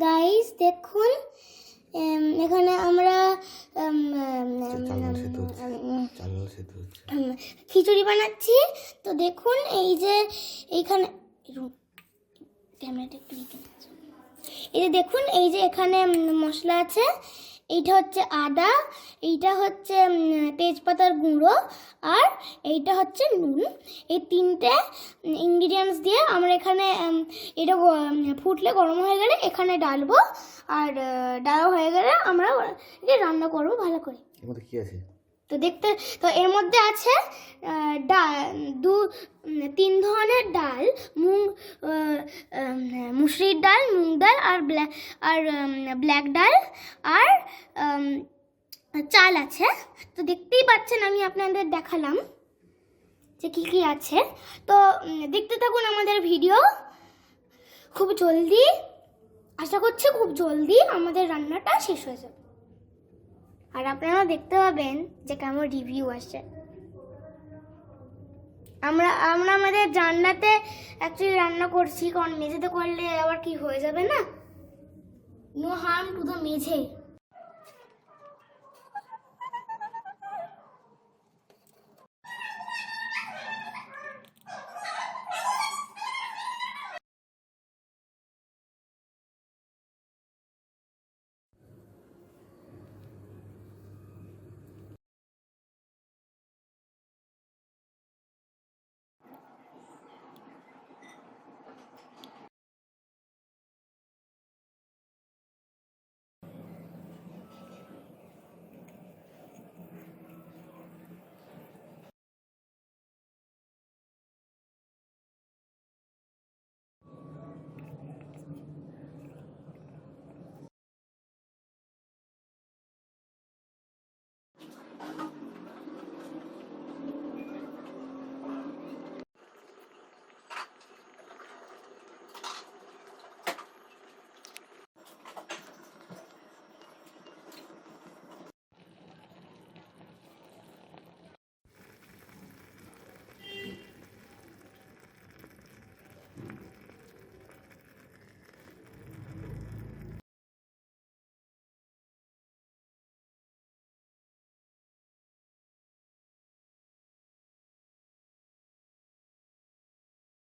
Guys দেখুন, এখানে আমরা খিচুড়ি বানাচ্ছি। তো দেখুন এই যে এইখানে ক্যামেরাটা একটু এই যে দেখুন, এই যে এখানে মশলা আছে। এইটা হচ্ছে আদা, এইটা হচ্ছে তেজপাতার গুঁড়ো, আর এইটা হচ্ছে নুন। এই তিনটে ইনগ্রিডিয়েন্টস দিয়ে আমরা এখানে এটা ফুটলে গরম হয়ে গেলে এখানে ডালবো, আর ডালা হয়ে গেলে আমরা এটা রান্না করবো ভালো করে। এর মধ্যে কি আছে? তো দেখতে, তো এর মধ্যে আছে তিন ধরনের ডাল, মুসুরির ডাল, মুগ ডাল, আর ব্ল্যাক ডাল, আর চাল আছে। তো দেখতেই পাচ্ছেন, আমি আপনাদের দেখালাম যে কি কি আছে। তো দেখতে থাকুন আমাদের ভিডিও। খুব জলদি, আশা করছি খুব জলদি আমাদের রান্নাটা শেষ হয়ে যাবে, আর আপনারা দেখতে পাবেন যে কেমন রিভিউ আসে। আমরা আমাদের জানলাতে অ্যাকচুয়ালি রান্না করছি, কারণ মেঝেতে করলে আবার কি হয়ে যাবে না, নো হার্ম টু দ্য মেঝে।